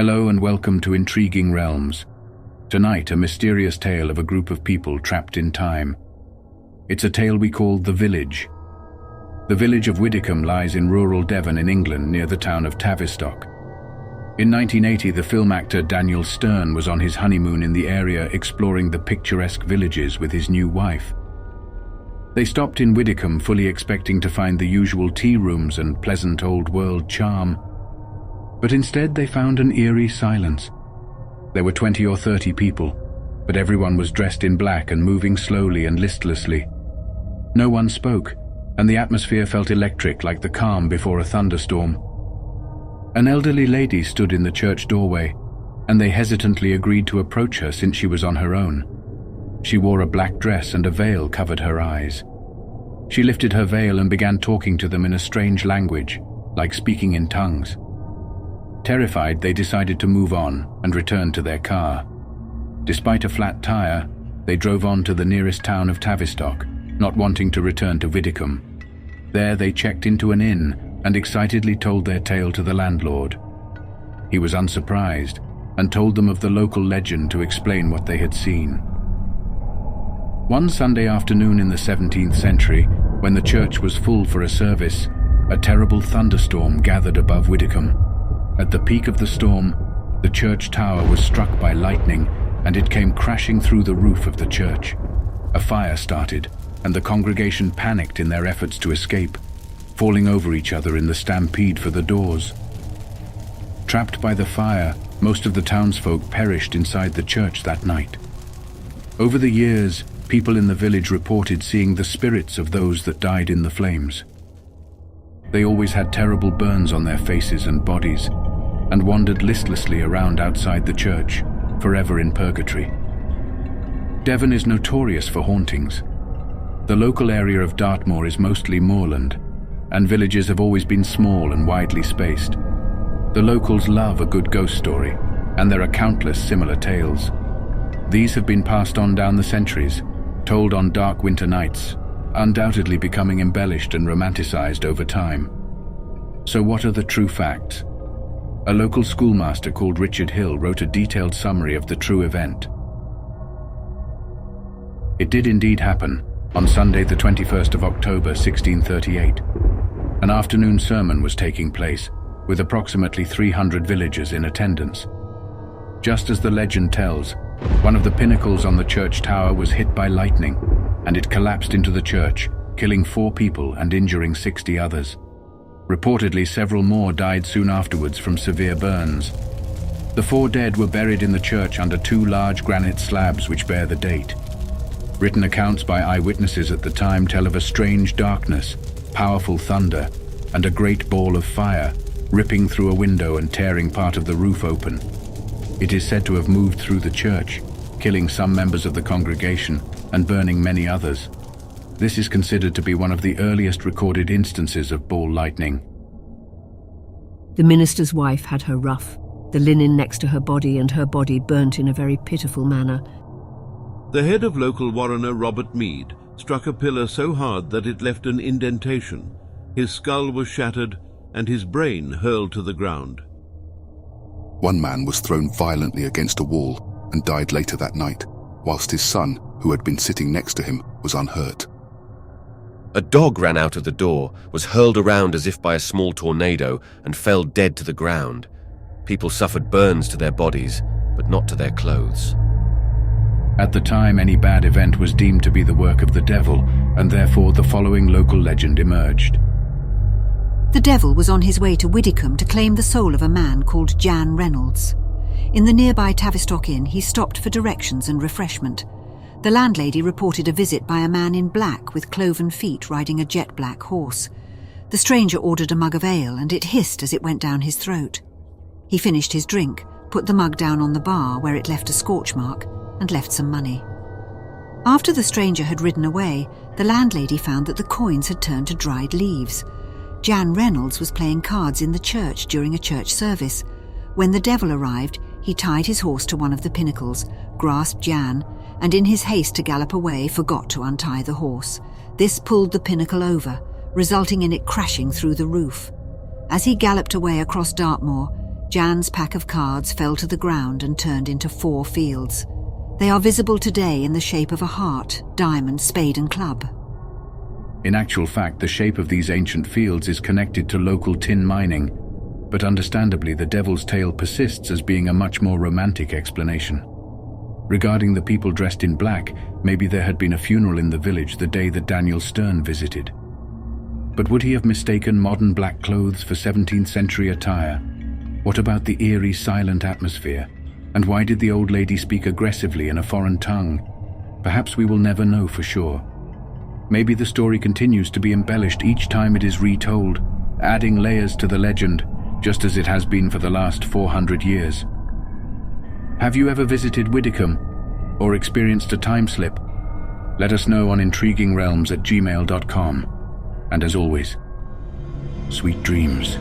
Hello and welcome to Intriguing Realms. Tonight, a mysterious tale of a group of people trapped in time. It's a tale we call The Village. The village of Widecombe lies in rural Devon in England near the town of Tavistock. In 1980, the film actor Daniel Stern was on his honeymoon in the area exploring the picturesque villages with his new wife. They stopped in Widecombe fully expecting to find the usual tea rooms and pleasant old-world charm. But instead they found an eerie silence. There were 20 or 30 people, but everyone was dressed in black and moving slowly and listlessly. No one spoke, and the atmosphere felt electric like the calm before a thunderstorm. An elderly lady stood in the church doorway, and they hesitantly agreed to approach her since she was on her own. She wore a black dress and a veil covered her eyes. She lifted her veil and began talking to them in a strange language, like speaking in tongues. Terrified, they decided to move on and return to their car. Despite a flat tire, they drove on to the nearest town of Tavistock, not wanting to return to Widecombe. There they checked into an inn and excitedly told their tale to the landlord. He was unsurprised and told them of the local legend to explain what they had seen. One Sunday afternoon in the 17th century, when the church was full for a service, a terrible thunderstorm gathered above Widecombe. At the peak of the storm, the church tower was struck by lightning, and it came crashing through the roof of the church. A fire started, and the congregation panicked in their efforts to escape, falling over each other in the stampede for the doors. Trapped by the fire, most of the townsfolk perished inside the church that night. Over the years, people in the village reported seeing the spirits of those that died in the flames. They always had terrible burns on their faces and bodies, and wandered listlessly around outside the church, forever in purgatory. Devon is notorious for hauntings. The local area of Dartmoor is mostly moorland, and villages have always been small and widely spaced. The locals love a good ghost story, and there are countless similar tales. These have been passed on down the centuries, told on dark winter nights, undoubtedly becoming embellished and romanticized over time. So what are the true facts? A local schoolmaster called Richard Hill wrote a detailed summary of the true event. It did indeed happen, on Sunday the 21st of October 1638. An afternoon sermon was taking place, with approximately 300 villagers in attendance. Just as the legend tells, one of the pinnacles on the church tower was hit by lightning, and it collapsed into the church, killing 4 people and injuring 60 others. Reportedly, several more died soon afterwards from severe burns. The 4 dead were buried in the church under 2 large granite slabs which bear the date. Written accounts by eyewitnesses at the time tell of a strange darkness, powerful thunder, and a great ball of fire, ripping through a window and tearing part of the roof open. It is said to have moved through the church, killing some members of the congregation and burning many others. This is considered to be one of the earliest recorded instances of ball lightning. The minister's wife had her rough, the linen next to her body and her body burnt in a very pitiful manner. The head of local warrener Robert Mead struck a pillar so hard that it left an indentation. His skull was shattered and his brain hurled to the ground. One man was thrown violently against a wall and died later that night, whilst his son, who had been sitting next to him, was unhurt. A dog ran out of the door, was hurled around as if by a small tornado, and fell dead to the ground. People suffered burns to their bodies, but not to their clothes. At the time, any bad event was deemed to be the work of the devil, and therefore the following local legend emerged. The devil was on his way to Widecombe to claim the soul of a man called Jan Reynolds. In the nearby Tavistock Inn, he stopped for directions and refreshment. The landlady reported a visit by a man in black with cloven feet riding a jet-black horse. The stranger ordered a mug of ale, and it hissed as it went down his throat. He finished his drink, put the mug down on the bar where it left a scorch mark, and left some money. After the stranger had ridden away, the landlady found that the coins had turned to dried leaves. Jan Reynolds was playing cards in the church during a church service. When the devil arrived, he tied his horse to one of the pinnacles, grasped Jan, and in his haste to gallop away forgot to untie the horse. This pulled the pinnacle over, resulting in it crashing through the roof. As he galloped away across Dartmoor, Jan's pack of cards fell to the ground and turned into 4 fields. They are visible today in the shape of a heart, diamond, spade and club. In actual fact, the shape of these ancient fields is connected to local tin mining, but understandably the devil's tale persists as being a much more romantic explanation. Regarding the people dressed in black, maybe there had been a funeral in the village the day that Daniel Stern visited. But would he have mistaken modern black clothes for 17th century attire? What about the eerie, silent atmosphere? And why did the old lady speak aggressively in a foreign tongue? Perhaps we will never know for sure. Maybe the story continues to be embellished each time it is retold, adding layers to the legend, just as it has been for the last 400 years. Have you ever visited Widecombe or experienced a time slip? Let us know on IntriguingRealms@gmail.com. And as always, sweet dreams.